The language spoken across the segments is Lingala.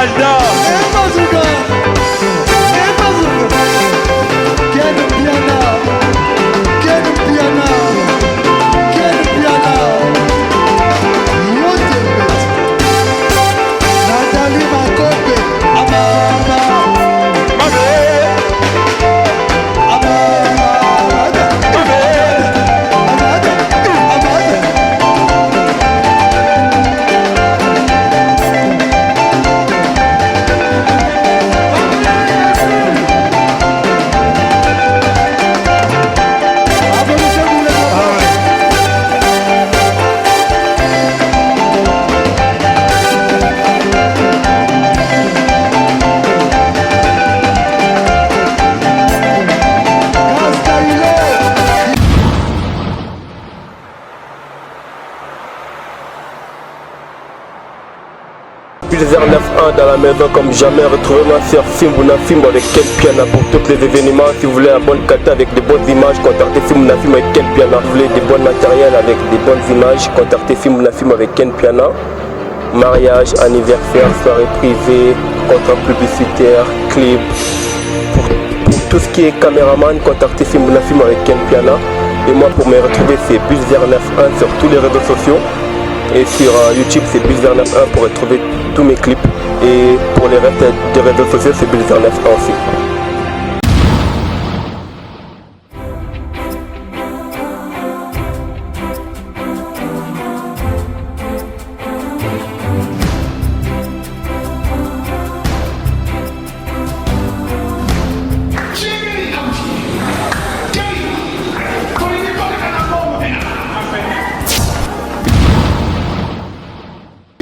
Alda. Pulsar 9.1 dans la maison comme jamais. Retrouvez-moi sur Fimbouna Fimbo avec Ken Piana pour tous les événements. Si vous voulez la bonne qualité avec de bonnes images, contactez Fimbouna Fimbo avec Ken Piana. Si vous voulez des bons matériels avec des bonnes images, contactez Fimbouna Fimbo avec Ken Piana. Mariage, anniversaire, soirée privée, contrat publicitaire, clip. Pour tout ce qui est caméraman, contactez Fimbouna Fimbo avec Ken Piana. Et moi pour me retrouver c'est Pulsar 9.1 sur tous les réseaux sociaux. Et sur YouTube c'est Pulsar 9.1 pour retrouver tous mes clips. Et pour les restes des réseaux sociaux c'est Pulsar 9.1 aussi.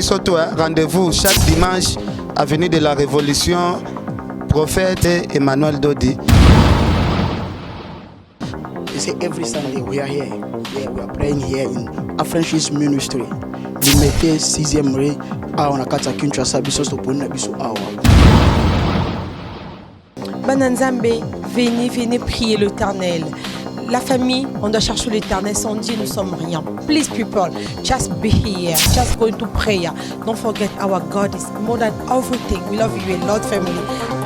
Surtout, rendez-vous chaque dimanche, avenue de la Révolution, prophète Emmanuel Dodi. They say every Sunday we are here. Yeah, we are praying here in Afranchis Ministry. We mettez 6e rue à on a kata Kinshasa biso stopona biso awa. Bananzambe, venez prier l'Éternel. La famille, on doit chercher l'Éternel. Sans Dieu, nous sommes rien. Please, people, just be here. Just go into prayer. Don't forget our God is more than everything. We love you a lot, family.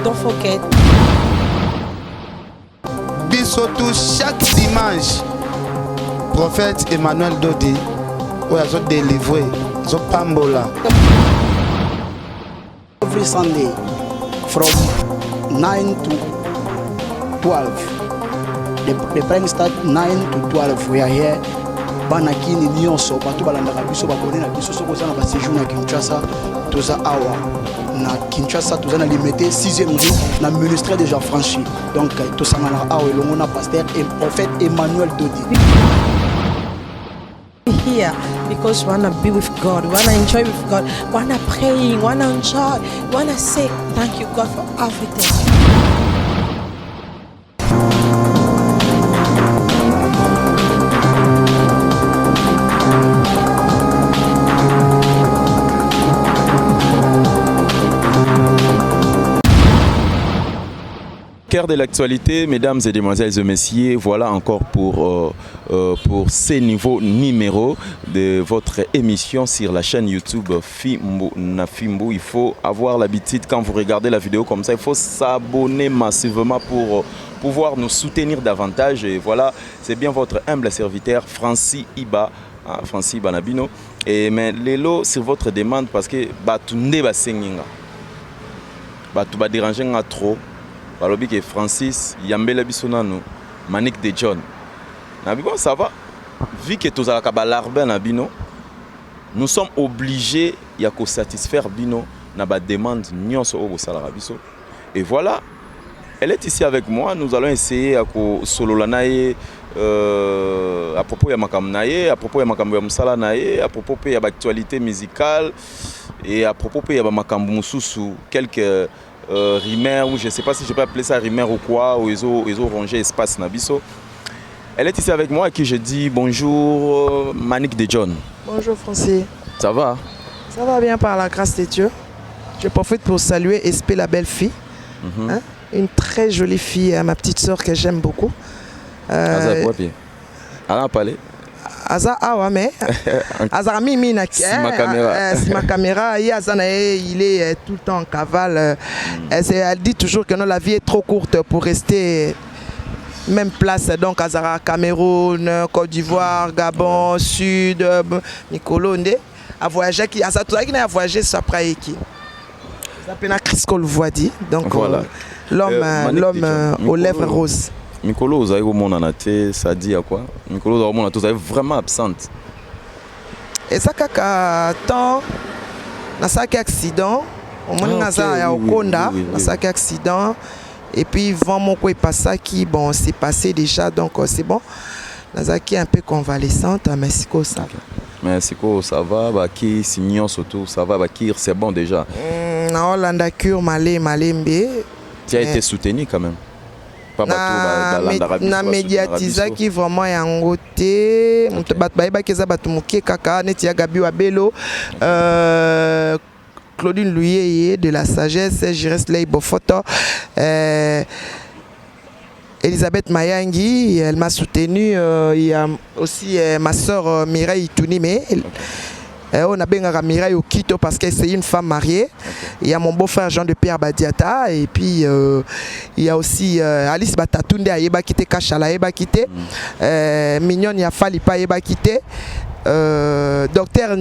Don't forget. Bisotou chaque dimanche, prophète Emmanuel Dodi, où ils ont délivré, ils ont pambola. Every Sunday, from 9 to 12. The praying start 9 to 12. We are here. Banakini nyonso batu balandaka biso babone na biso soko za na ba séjour na Kinshasa toza awa na Kinshasa toza na limité 6e rue na ministère déjà franchi. Donc to sangana awa elongo na pasteur et prophète Emmanuel Dodi. Here because we wanna be with God, we wanna enjoy with God, we wanna praying, we wanna enjoy, we wanna say thank you God for everything. Cœur de l'actualité, mesdames et demoiselles et messieurs, voilà encore pour ces nouveaux numéros de votre émission sur la chaîne YouTube Fimbouna Fimbo. Il faut avoir l'habitude, quand vous regardez la vidéo comme ça, il faut s'abonner massivement pour pouvoir nous soutenir davantage. Et voilà, c'est bien votre humble serviteur Francis Iba, Francis Iba Nabino. Et mais Lelo sur votre demande parce que Batunde Basenginga, Batu ba déranger trop. Balobi que Francis Yambela Bisonano, Manik de John. Nabibo, ça va? Vu que tous les l'arbre Nabino, nous sommes obligés de satisfaire Bino na ba demande nyonso au salara biso. Et voilà, elle est ici avec moi. Nous allons essayer à solo lanaye à propos de makamnaye, à propos de makambo musala naye, à propos de l'actualité musicale et à propos de makambo mususu quelques rimeurs, ou je ne sais pas si je peux appeler ça rimeur ou quoi, où ils ont rongé espace Nabiso. Elle est ici avec moi et qui je dis bonjour Manik de John. Bonjour Francis. Ça va? Ça va bien par la grâce de Dieu. Je profite pour saluer Espé la belle fille. Hein? Une très jolie fille, ma petite soeur que j'aime beaucoup. aza awa mais azara mimi na ma caméra il est tout le temps en cavale. Elle dit toujours que non, la vie est trop courte pour rester même place. Donc azara Cameroun, Côte d'Ivoire, Gabon, Sud, Mikolo nde a voyagé qui a voyagé sur Praiki. Ça pena Crisco le voit dit. Donc voilà. L'homme aux lèvres roses. Mikolo, vous avez au monde en athée, ça dit à quoi? Mikolo, vous avez vraiment absente. Et ça, quand on a un accident, on a au Konda, on a un accident, et puis vraiment quoi passe qui bon, c'est passé déjà, donc c'est bon. On a un peu convalescente, mais c'est quoi ça? Mais c'est quoi ça va, bah qui signant surtout, ça va, bah qui c'est bon déjà. Non, l'andacure malé mbé. Tu as été soutenu quand même. Na médiatisa qui vraiment yango te bato bayeba keza bato moke kaka neti ya Gabi Wabelo Claudine Louyeye de la sagesse, Jires Leibo Photo, Elisabeth Mayangi, elle m'a soutenu. Il y a aussi ma soeur Mireille Tounime. On a bien Mireille au Quito parce que c'est une femme mariée. Il y a mon beau-frère Jean-de-Pierre Badiata. Et puis il y a aussi Alice Batatunde Ayeba Kite, Kachala Ayeba Kite, Mignon Yafalipa Ayeba Kite, Docteur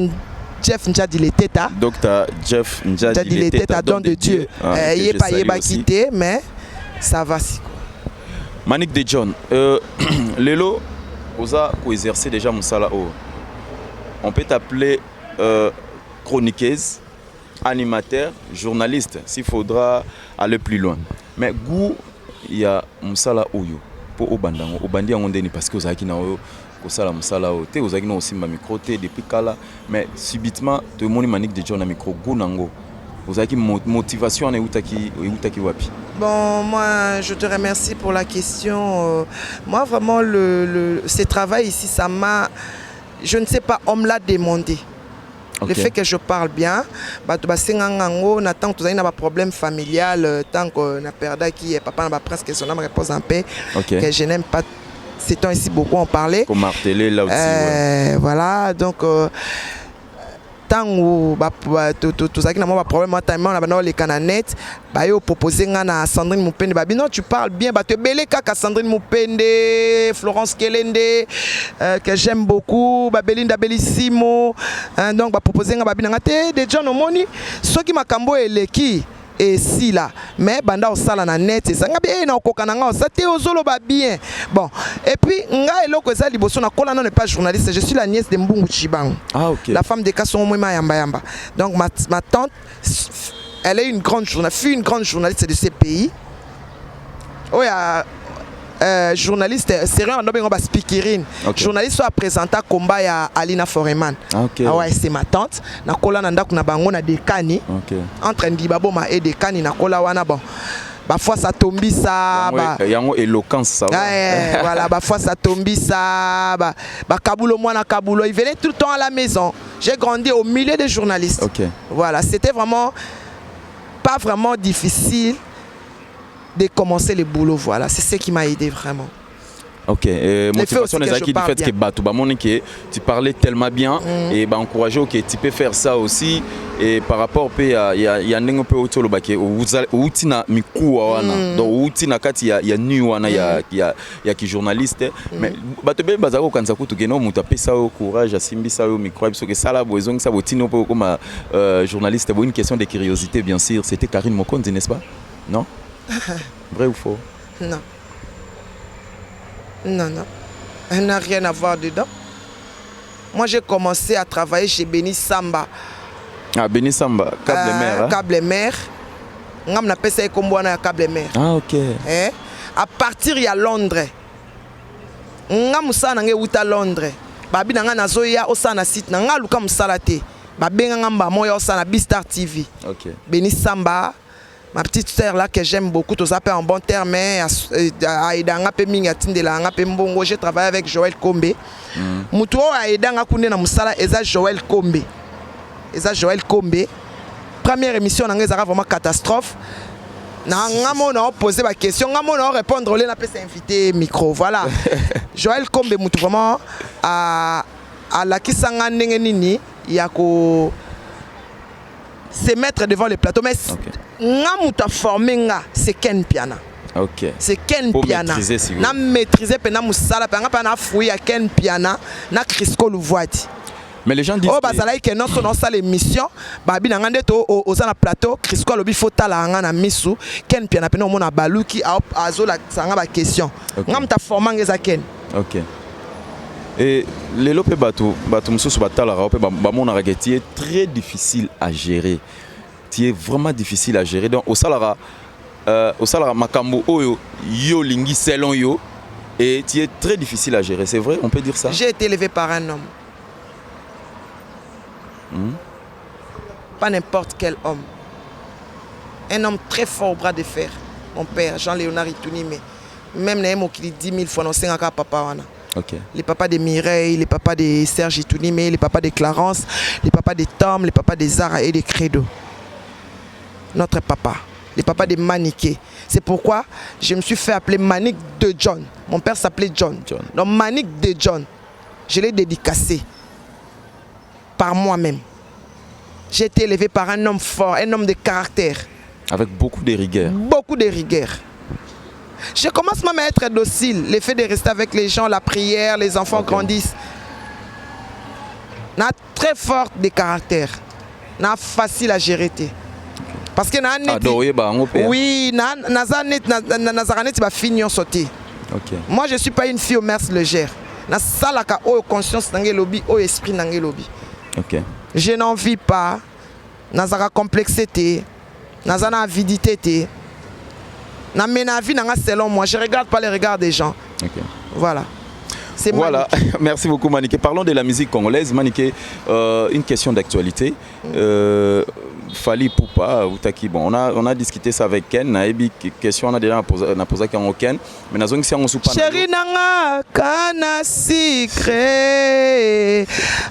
Jeff Njadileteta. Docteur Jeff Njadileteta, don de Dieu. Il n'est pas Ayeba Kite, mais ça va si. Manik de John, Lelo, vous avez exercé déjà mon salao. On peut t'appeler chroniqueuse, animateur, journaliste, s'il faudra aller plus loin. Mais goût, il y a Moussala Oyo pour Obandango. Obandi Angondeni parce que vous avez Kosala Moussala Ote, vous avez aussi ma micro depuis Kala. Mais subitement, tout le monde Manik de John a micro Gounango. Vous avez une motivation à Eutaki Wapi. Bon, moi, je te remercie pour la question. Moi, vraiment, ce travail ici, ça m'a... Je ne sais pas, on me l'a demandé. Okay. Le fait que je parle bien, on attend que tu aies un problème familial, tant qu'on a perdu qui est papa n'a presque son âme repose en paix, okay. Que je n'aime pas. Ces temps ici, beaucoup en parlait. Comme marteler là aussi. Ouais. Voilà, donc tant où tout ça qui n'a pas problème, moi, on a les cananettes, ils ont proposé à Sandrine Moupende. Non, tu parles bien, tu es belle à Sandrine Moupende, Florence Kelende, que j'aime beaucoup, Belinda Bellissimo. Donc, proposé à des gens au monde, ceux qui m'ont et qui. Et si là, mais banda au sala na net et ça nga bien na kokananga ça te ozolo ba bien. Bon, et puis nga eloko za liboso na kola non n'est pas journaliste, je suis la nièce de Mbungu Chibangu. Ah OK. La femme de Kasson Moima Yamba Yamba. Donc ma tante elle est une grande journaliste, fut une grande journaliste de ce pays. Oh ya journaliste sérieux en obéissant à speakerine. Journaliste soit présenté combat à Alina Foreman. Okay. Ah ouais, c'est ma tante. Na kola nanda kuna bango na dekani. Entre Ndibabo ma et dekani na kola wana bon. Ba fois ça tombi ça ba. Yango éloquence ça. Voilà, ba fois ça tombi ça ba kabulo moi na kabulo, il venait tout le temps à la maison. J'ai grandi au milieu des journalistes. Okay. Voilà, c'était vraiment pas vraiment difficile de commencer le boulot, voilà, c'est ce qui m'a aidé vraiment. Ok, motivation des acquis du fait que tu parlais tellement bien et encourager que tu peux faire ça aussi et par rapport il y a un peu autour où tu n'as mis quoi donc où tu n'as il y a nu il y a qui journaliste mais tu peux baser quand ça coûte que non tu ça au courage à simbi ça au micro parce que ça là besoin que ça vous comme journaliste une question de curiosité bien sûr c'était Karine Mokonzi n'est-ce pas non? Vrai ou faux? Non. Non, non. Elle n'a rien à voir dedans. Moi, j'ai commencé à travailler chez Béni Samba. Ah, Béni Samba, câble mer. Hein? Câble mer. On appelle ça comme câble mer. Ah, ok. À partir de Londres. On a à Londres. Babi nanga nazoya osana site nanga luka musalate. Babenga ngamba moya osana Bistar TV. Ok. Béni Samba. Ma petite sœur là que j'aime beaucoup, tout ça fait en bon terme, j'ai travaillé avec Joël Kombe. Mutuo aidanga kunde na musala eza Joël Kombe. Eza Joël Kombe. Première émission na ngeza vraiment catastrophe. Na ngamo na poser ma question, ngamo na répondre les na peut s'inviter micro. Voilà. Joël Kombe mutu vraiment alakisanga ndenge nini ya ko se mettre devant le plateau mais nga muta formé nga c'est Ken Piana. OK. C'est Ken pour Piana. Maîtriser, si na maîtriser pe na musala pe nga pa na fouiller à Ken Piana na Crisco Louvoiti. Mais les gens disent bazala que non son ça l'émission babi na ngande to au na plateau Crisco lobi faut tala nga na misu Ken Piana pe no mona baluki azola sanga ba question. Nga muta formé nga za Ken. OK. Et les lopé bateau mususu batala raopé ba mona rageti est très difficile à gérer. Tu es vraiment difficile à gérer donc au salara makambo oyo yo lingi selon yo et tu es très difficile à gérer, c'est vrai, on peut dire ça. J'ai été élevé par un homme. Pas n'importe quel homme. Un homme très fort au bras de fer. Mon père, Jean-Léonard Itunime. Même Némo qui dit 10 000 fois, non, c'est un papa wana. Okay. Les papas de Mireille, les papas de Serge Itunime, les papas de Clarence, les papas de Tom, les papas de Zara et de Credo. Notre papa, les papas de Maniké. C'est pourquoi je me suis fait appeler Manik de John. Mon père s'appelait John. Donc Manik de John, je l'ai dédicacé par moi-même. J'ai été élevé par un homme fort, un homme de caractère. Avec beaucoup de rigueur. Beaucoup de rigueur. Je commence même à être docile. Le fait de rester avec les gens, la prière, les enfants grandissent. N'a très fort de caractère. N'a facile à gérer. Parce que oui, moi je suis pas une fille aux mœurs légères. Na salaka o conscience nangé lobby, o esprit nangé lobby. Je n'en vis pas. Nazara complexité, nazana avidité. Na menavi nanga selon moi, je regarde pas les regards des gens. Voilà. Voilà, merci beaucoup Maniké. Parlons de la musique congolaise. Maniké, une question d'actualité. Fali Poupa, bon, on a discuté ça avec Ken. On a une question, on a déjà posé avec Ken. Mais nous avons dit que Chéri nanga kana secret,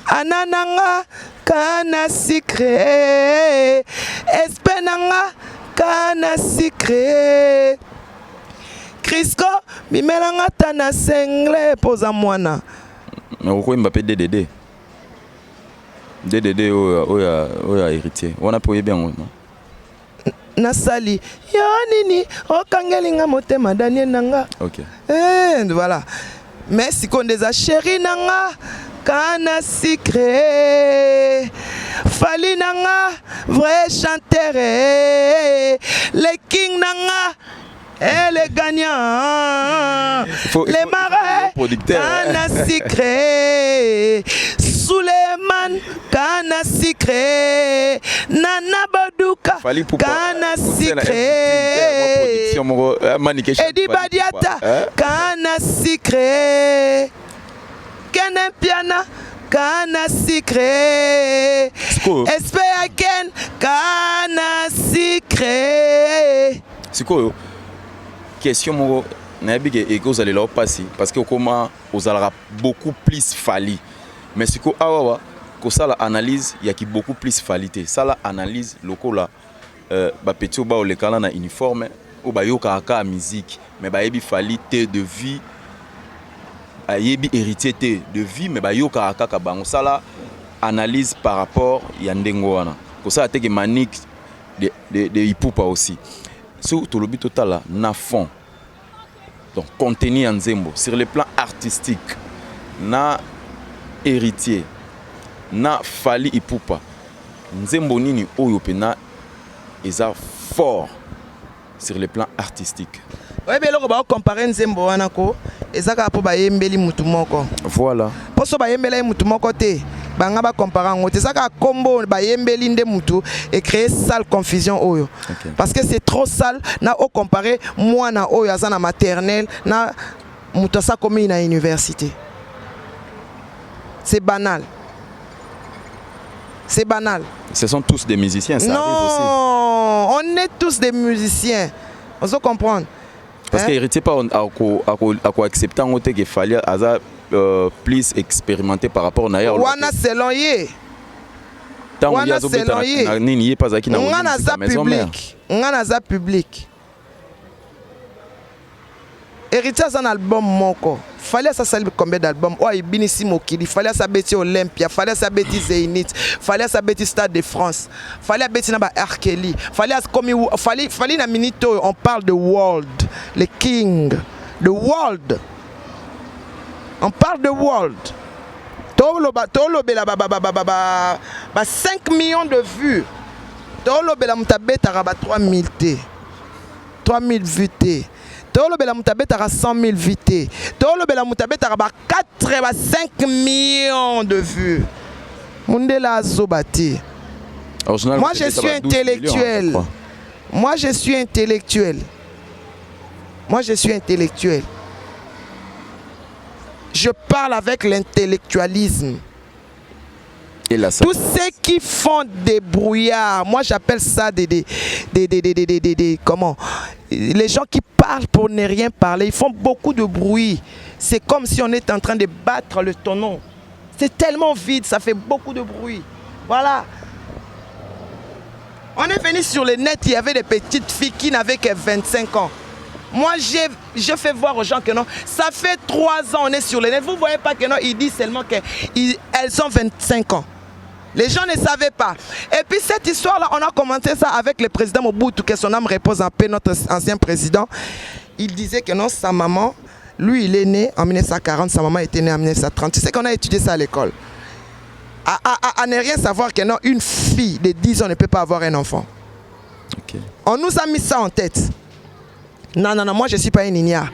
anananga kana secret, espenanga kana secret. Crisco, bimelanga tana sengle poza mwana. Mais pourquoi Mbappé DDD? DDD oya héritier. On a payé bien non? Nasali, yo nini okangelinga motema Daniel nanga. OK. Voilà. Mais si qu'on des a chéri nanga kana secret. Fali nanga vrai chanteur. Le king nanga et les gagnants, les marais, Kana Secret, Suleiman, Kana Secret, Nana Badouka, Kana Secret, Edi Badiata, Kana Secret, Ken Piana, Kana Secret, Espère Ken, Kana Secret. C'est quoi? Question mo na big et que vous allez leur passer parce que comment vous allez beaucoup plus fali mais ce que awa que ça la analyse il y a qui beaucoup plus falité ça la analyse loko la ba petit ba o le kala na uniforme ou ba yo ka musique mais ba yebi falité de vie yebi héritier de vie mais ba yo ka bango ça la analyse par rapport ya ndengo wana que ça te que Manique de Ipupa aussi. Sur tout le but total na fond donc contenu en Nzembo sur le plan artistique na héritier na Fali Ipupa Nzembo nini oyo pena eza fort sur le plan artistique. Oui, mais là, on va comparer Nzembo anako ezaka po ba yembeli mutu moko. Voilà. Poso ba yembela mutu moko te. Banga ba comparer ngote ezaka combo ba yembeli nde mutu et créer sale confusion oyo. Parce que c'est trop sale na o comparer moi na oyo azana maternelle na mutu sa comme na université. C'est banal. C'est banal. Ce sont tous des musiciens, ça arrive aussi. Non, on est tous des musiciens. On se comprend. Parce que héritier pas à accepter en que fallait plus expérimenté par rapport à ailleurs. Wana selon yé. Wana selon yé. Nini pas qui na maison mère. On a za public. héritier aza un album moko fallait ça salir combien d'albums oh ibinisi mokili fallait ça beti Olympia fallait ça beti Zénith fallait ça beti Stade de France fallait beti na ba Arkeli fallait comme fallait na minute on parle de world le king the world on parle de world tolobela ba 5 millions de vues tolobela mutabeta ba 3000 t 3000 vues t tolobela mutabeta 100 000 vues tolobela mutabeta ba 85 millions de vues mundela azobati. Moi je suis intellectuel. Moi je suis intellectuel. Moi je suis intellectuel. Je parle avec l'intellectualisme. Tous ceux qui font des brouillards, moi j'appelle ça comment? Les gens qui parlent pour ne rien parler, ils font beaucoup de bruit. C'est comme si on était en train de battre le tonneau. C'est tellement vide, ça fait beaucoup de bruit. Voilà. On est venu sur le net, il y avait des petites filles qui n'avaient que 25 ans. Moi, j'ai fait voir aux gens que non, ça fait 3 ans on est sur le net. Vous ne voyez pas que non, ils disent seulement qu'elles ont 25 ans. Les gens ne savaient pas. Et puis cette histoire-là, on a commenté ça avec le président Mobutu, que son âme repose en paix, notre ancien président. Il disait que non, sa maman, lui, il est né en 1940, sa maman était née en 1930. Tu sais qu'on a étudié ça à l'école. À ne rien savoir que non, une fille de 10 ans ne peut pas avoir un enfant. Okay. On nous a mis ça en tête. Non, non, non, moi je ne suis pas un ignare.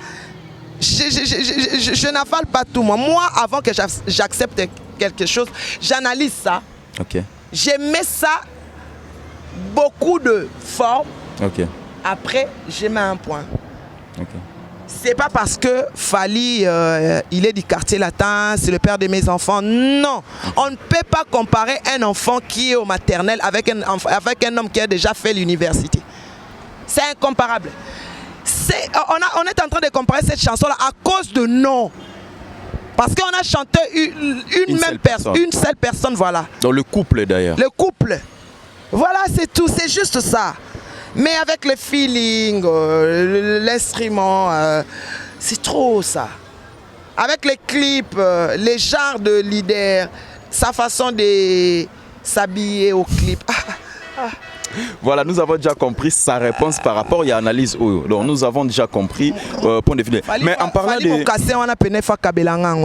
Je n'avale pas tout. Moi, avant que j'accepte quelque chose, j'analyse ça. Okay. Je mets ça beaucoup de formes. Okay. Après, je mets un point. Okay. C'est pas parce que Fally, il est du quartier latin, c'est le père de mes enfants. Non, on ne peut pas comparer un enfant qui est au maternel avec un homme qui a déjà fait l'université. C'est incomparable. On est en train de comparer cette chanson-là à cause de nom. Parce qu'on a chanté une seule personne, voilà. Dans le couple d'ailleurs. Le couple. Voilà, c'est tout, c'est juste ça. Mais avec le feeling, l'instrument, c'est trop ça. Avec les clips, les genres de leader, sa façon de s'habiller au clip. Voilà, nous avons déjà compris sa réponse par rapport à l'analyse. Donc nous avons déjà compris point de vue. Mais en parlant de...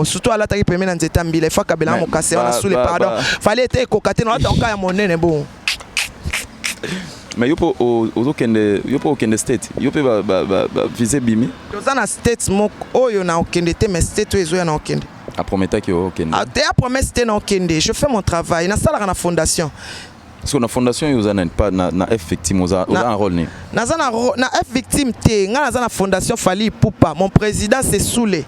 Surtout à l'attaque premier dans cette ambile, il faut que on casse on sous les pardon. Fallait être cocaté dans ton cas mon nez bon. Mais yo po okende state, yo pe ba viser bimi. Dans na state mok oyo na okende te mais state ezo ya na okende. A prometa ki okende. A te a promesse te na okende. Je fais mon travail na sala na fondation. Parce que la fondation n'a pas na F victime un rôle ni. Na F victime te, nga na fondation Fally Ipupa. Mon président c'est Soulé.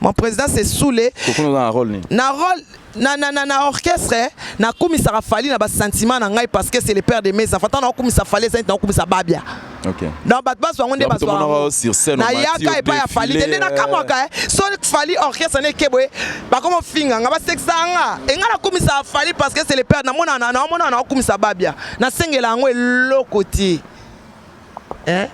Mon président c'est Soulé. Pourquoi nous avons un rôle ni? Na rôle na orchestre na komisa Fally na ba sentiment na ngai parce que c'est le père de mes enfants. Na komisa Fally ça na komisa babia. OK. Dans batba so ngonde ba so. Sur scène na yaka e pa ya Fally de na kamoka so Fally orchestre na keboe ba komo finga nga ba sexanga e nga na komisa Fally parce que c'est le père na mona na komisa babia. Na sengela ngo elokoti.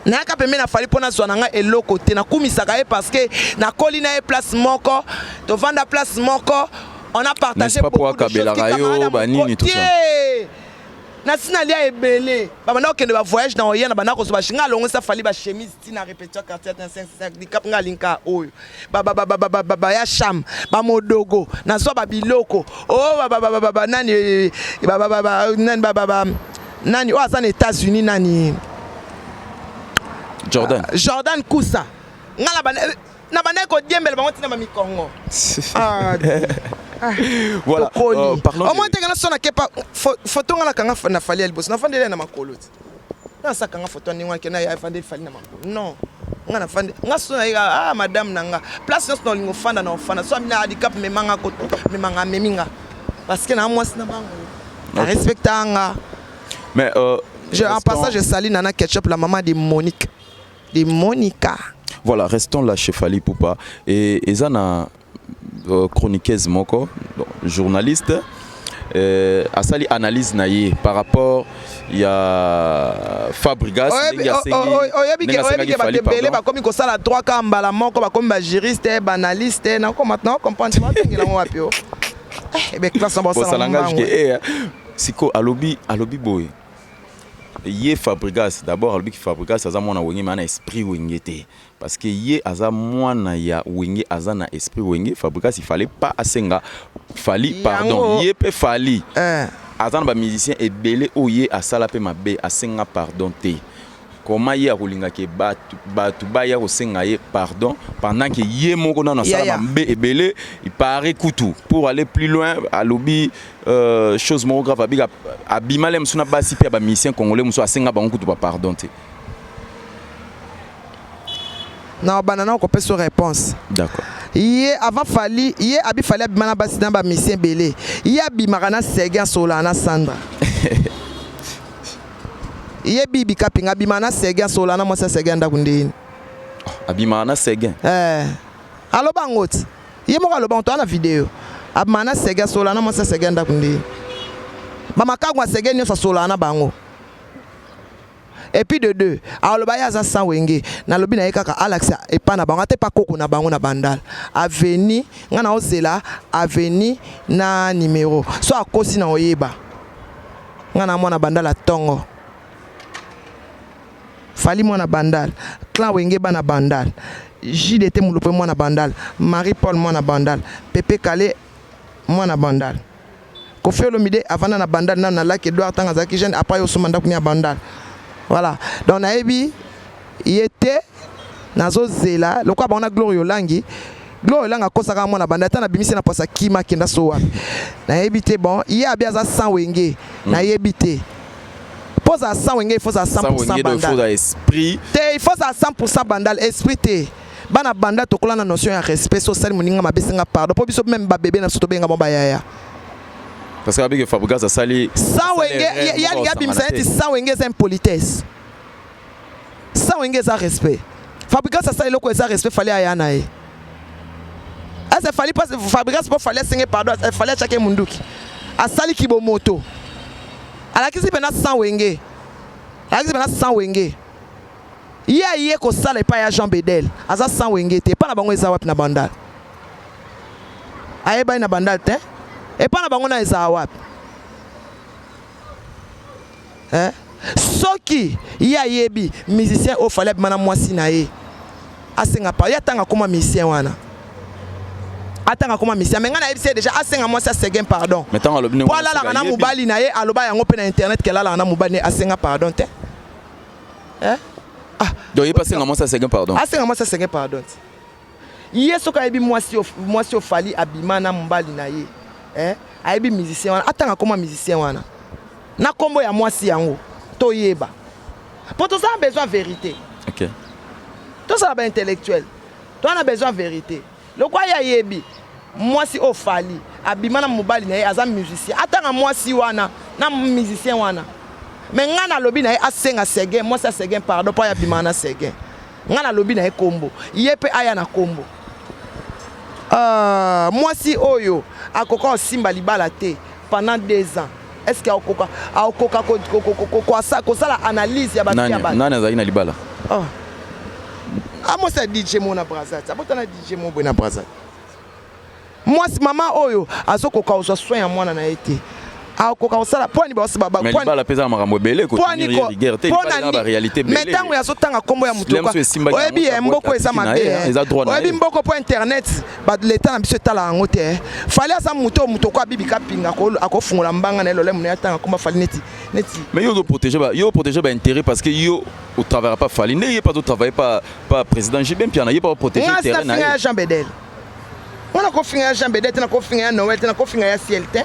Na ka pembe na Fally pona so na nga elokoti na komisa ka parce que na kolina e place moko to vanda place moko. On a partagé beaucoup de choses qui camarades tout ça. Na sinalia ebele. Ba bana okende ba voyage na oyena bana ko so ba shinga longo sa Fally ba chemise tina répétition quartier 5 di cap nga linka oyo. Ba ya sham, ba modogo, na so ba biloko. Oh ba nani nani o azana États-Unis nani Jordan Kousa. Ngala bana na bana ko diembele ba tina ba mikongo. Voilà. Parlons. Au moins tu as sonné pas photo ngala kanga na Fally elbos na fandele na makolo. Na sa kanga photo ni ngwa kena ya fandele Fally na makolo. Non. Ngana fandele ngasona ya madame nanga. Place no lingo fanda na ofana. So mina handicap me manga ko me manga meminga. Parce que na moi na bango. Respectanga. Mais en passage je salue Nana Ketchup la maman de Monique. De Monica. Voilà, restons là chez Fally Ipupa et Zana chroniqueuse moko, journaliste. asali analyse na ye par rapport ya Fabregas oyebike batebele bakomi kosala 3 ka mbala moko bakomi bajuriste banaliste nako maintenant comprendre batengelango wapi o classe bosalangage siko alobi boye ye Fabregas d'abord alobi ki Fabregas aza mwana wenge mais na esprit wenge te parce que ye aza mwana ya wenge aza na esprit wenge Fabregas il fallait pas asenga fali pardon ye pe fali aza na ba musicien ebele oye asala pe mabe asenga pardon te comment ye akolinga ke batu ba ya kosenga ye pardon pendant que ye moko na sala mabe ebele il paraît kutu pour aller plus loin alobi chose moko grave abiga abimale msuna basi pe ba musicien congolais mso asenga bango kutu ba pardon te. Non, banana ko peso réponse. D'accord. Yé avant fali, yé abi fali abimana basi dans ba musicien belé. Yé abimana Sega Solana Sandra. Yé bibi kapinga abimana Sega Solana mo sa Sega ndakundini. Abimana Sega. Allo bangot. Yé mo allo bangot na vidéo. Abimana Sega Solana mo sa Sega ndakundini. Ba makagwa Sega nyo sa Solana bango. Et puis de deux, alors le bail à sans wenge, na lobi na ekaka Alex et pas na bango, te pas koko na bango na bandal. Aveni, ngana ozela, aveni na numéro. So a kosi na oyeba. Ngana mo na bandal a tongo. Fali mo na bandal, clan wenge ba na bandal. JDT mulupe mo na bandal, Marie Paul mo na bandal, Pepe Kale mo na bandal. Kofi Olomide avant na bandal na Lac Edouard tanga zaki jeune après yo somanda kunya bandal. Voilà, donc naebi il était nazo zela le quoi on a Glorio Langi a kosaka mona banda ta na bimisi na posa kima kenda so wapi naebi te bon il y a bien za 100 wenge naebi te pose à 100 wenge il faut à 100% bandal esprit il faut à 100% bandal esprit te bana banda to kola na notion ya respect social moninga mabesinga pardon po biso même ba bébé na soto benga bomba yaya. Parce que Fabregas a sali. Sans wenge, il y a bimsaneti sans wenge c'est impolitesse. Sans wenge c'est respect. Fabregas a sali loko c'est respect fallait ayana e. Asa fallait pas Fabregas pas fallait singe pardon, fallait chake munduki. A sali kibo moto. Ala kisi pena sans wenge. Ala kisi pena sans wenge. Yé ko sala pa ya Jean Bedel. Asa sans wenge te pa na bango eza wapi na bandal. Aye ba na bandal te. Et pas na bango na eza wapi. Soki ya yebi musicien o fallait mana mwasi na ye. Asenga pa ya tanga koma musicien wana. Atanga koma musicien mais ngana yebi déjà asenga mwasi asenga pardon. Mettons alobi ne. Voilà la na mobali na ye aloba yango pe na internet ke la na mobali asenga pardon te. Donc il passe nga mwasi asenga pardon. Asenga mwasi asenga pardon. Yeso ka yebi mwasi o fali abima na mobali na ye. Aibi musicien wana atanga koma musicien wana na kombo ya mwasi yango to yeba pour tout ça on a besoin de vérité. OK, tout ça ba intellectuel to on a besoin de vérité le quoi ya yebi mwasi o fali abima na mobali na ye aza musicien atanga mwasi wana na musicien wana mais ngana lobi na ye asenga sege mwasi sege pardon pa ya bima na sege ngana lobi na ye kombo yepe aya na kombo. Mwasi oyo akoka simba libala te pendant 2 ans. Est-ce qu'il akoka ko sala analyse ya batia ba nani azali na libala moi c'est DJ mo na Brazza abota na DJ mo na Brazza mwasi mama oyo azokoka oswa soin ya mwana na ete akoka osala poni ba osaba mais libala pesa makambo belé ko tenir rigueur te libala ba réalité belé mais tango ya sotanga kombo ya mutuka oyebi mboko eza mabe oyebi mboko po internet ba l'état na biso etala yango te fallait asa muto ko abibika pinga ko akofungola mbanga na elole muna yatanga komba fali neti mais yo protéger ba intérêt parce que yo au travail pas fali ne pas au travail pas président j'ai bien piana yo pas protéger terrain na Jean Bedel on a ko finga Jean Bedel na ko finga Noël na ko finga ya Ciel te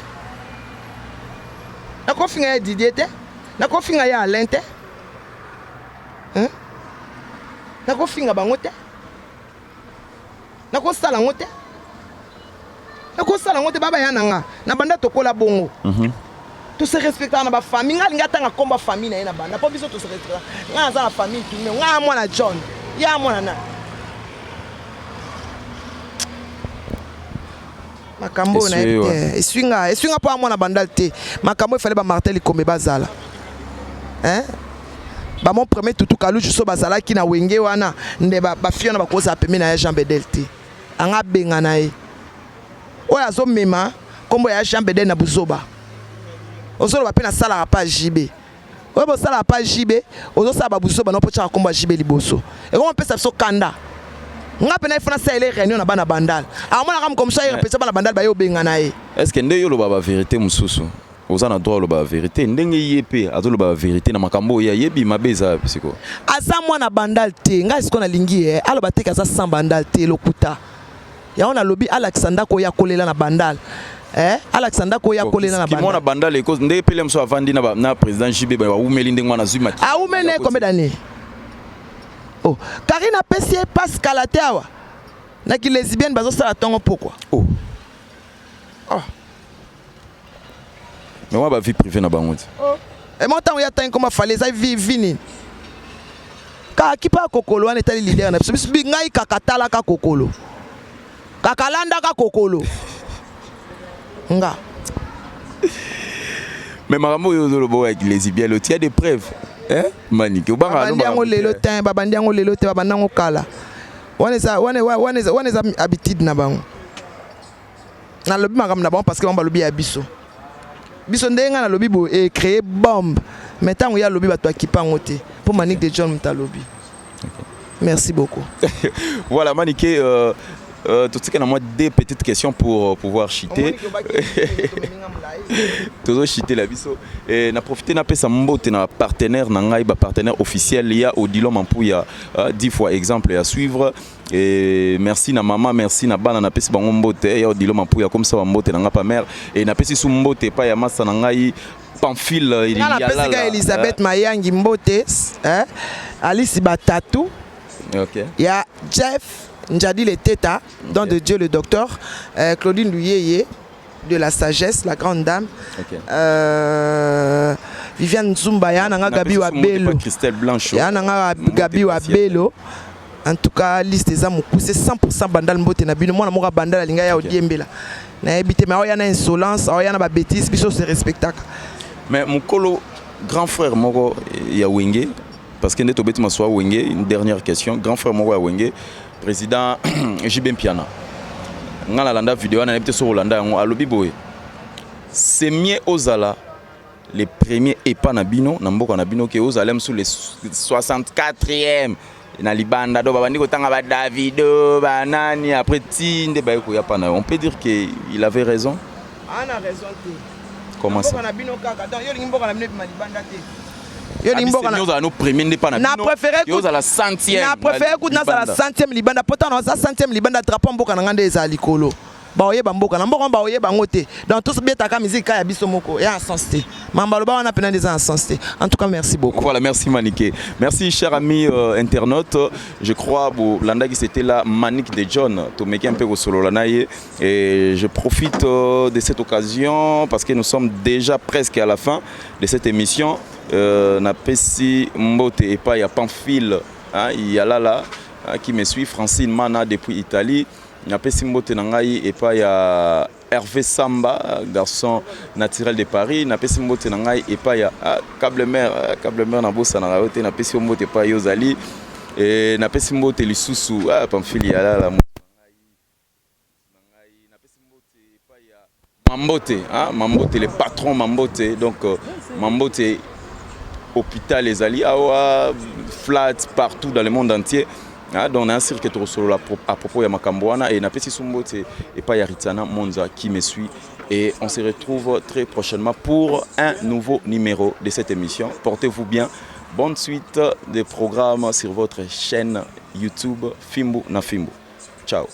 na ko finga ya Didier te na ko finga ya Alain te na ko finga bango te na ko sala ngote baba ya nanga na banda tokola bongo tout se respecter na ba famille nga tanga komba famille na ye na banda po biso tout se respecter nga za na famille tout mais nga mwana John ya mwana na makambo na swinga pas moi na bandal te makambo il fallait ba martel comme bazala hein ba mon premier tutu kalu so bazala ki na wenge wana nde ba fio na ba koza peme na Jean Bedel te anga benga na ye oya zo mema kombo ya Jean Bedel na buzoba ozolo ba pe na sala pa JB oya bo sala pa JB ozo sala ba buzoba no pocha kombo JB liboso e ko pesa so kanda nga pena ifana sa ile réunion na bana bandal amona kam comme ça il repesa bana bandal ba yo benga na ye est-ce que nde yo lo ba vérité mususu ozana droit lo ba vérité ndenge yepe azo lo ba vérité na makambo ya yebi mabeza pisiko aza mwana bandal te nga siko na lingi alo ba teka za sans bandal te lokuta ya ona lobi Alexander ko ya kolela na bandal Alexander ko ya kolela na bandal kimona bandal e cause nde pele mso avandi na président JB ba umeli ndenge mwana zuma a umene combien d'années oh Karina Pessier passe kalate awa na ki lesbienne bazo sala tongo pourquoi oh mais moi ba vie privée na bango oh et mon temps ya tan comme fallait ça vini ka kipa kokolo wana etali leader na biso bi ngai kakatala ka kokolo kakalanda ka kokolo nga mais makambo yo zo lo bo avec lesbienne il y a des preuves maniki ubanga no lelo temps babandiango lelo te babandango kala wana habitude na bango na lobi makam na bango parce que on ba lobi ya biso ndenga na lobi bo et créer bombe mais tant ya lobi bato akipango te pour Manique de John Mtalobi. Merci beaucoup. Voilà Manique tout ce qu'on a moi des petites questions pour pouvoir chiter. Toujours chiter la biso et na profiter na pesa mbote na partenaire na ngai ba partenaire officiel il y a Odilo Mampouya 10 fois exemple à suivre et merci na maman merci na bana na pesa bango mbote il y a Odilo Mampouya comme ça mbote na nga pa mère et na pesa su mbote pa ya masa na ngai Pamphile il y a là Elisabeth Mayangi mbote Alice Batatu. OK. Il y a Jeff Njadi le Teta, don de Dieu le docteur, Claudine Luyeye de la sagesse, la grande dame, Viviane Zumba, Yananga Gabi Wabelo, Christelle Blanchot, Yananga Gabi Wabelo. En tout cas, liste des amours, c'est 100% bandal mbote na bino. Moi, na moka bandal linga ya odiembela. Na ebité mais oyana insolence, oyana ba bêtise, biso c'est respectable. Mais mon colo grand frère moko ya Wenge parce que neto beti maswa Wenge, une dernière question, grand frère moko ya Wenge. Président JB Piana. Ngala landa vidéo na ebité sur Holanda ngo alobi boy. C'est mieux ozala les premiers epa na bino na mboka na bino ke ozalem sous les 64e na libanda do babandi kotanga ba Davido ba nani après tinde ba ko ya pana. On peut dire que il avait raison. On a raison. Comment ça? Na bino kaka donc yo limboka na bino libanda te. Nous préféré la centième. Na préféré que nous la centième libanda. Pourtant nous la centième libanda drapeau mboka na ngande eza likolo. Ba oyeba mboka na mboka ba oyeba ngote. Donc tout ce bien ta musique ya biso moko ya sens te. Mambalo ba on a peine des sens te. En tout cas merci beaucoup. Voilà, merci Manique. Merci chers amis internautes. Je crois que l'andagi c'était la Manique de John. To meki un peu au solo lanaye et je profite de cette occasion parce que nous sommes déjà presque à la fin de cette émission. Na pesi mbote et pas il y a Pamphile il y a là qui me suit Francine Mana depuis Italie na pesi mbote na ngai et pas il y a Hervé Samba garçon naturel de Paris na pesi mbote na ngai et pas il y a câble mère na bossa na raote na pesi mbote pas Yozali et na pesi mbote lisusu Pamphile il y a là Mambote le patron Mambote donc Mambote hôpital les alliés flat partout dans le monde entier donc on a un cirque solo à propos de Makambouana et Napesi Sumbote et pas Yaritana Monza qui me suit et on se retrouve très prochainement pour un nouveau numéro de cette émission. Portez-vous bien, bonne suite des programmes sur votre chaîne YouTube Fimbu na Fimbu. Ciao.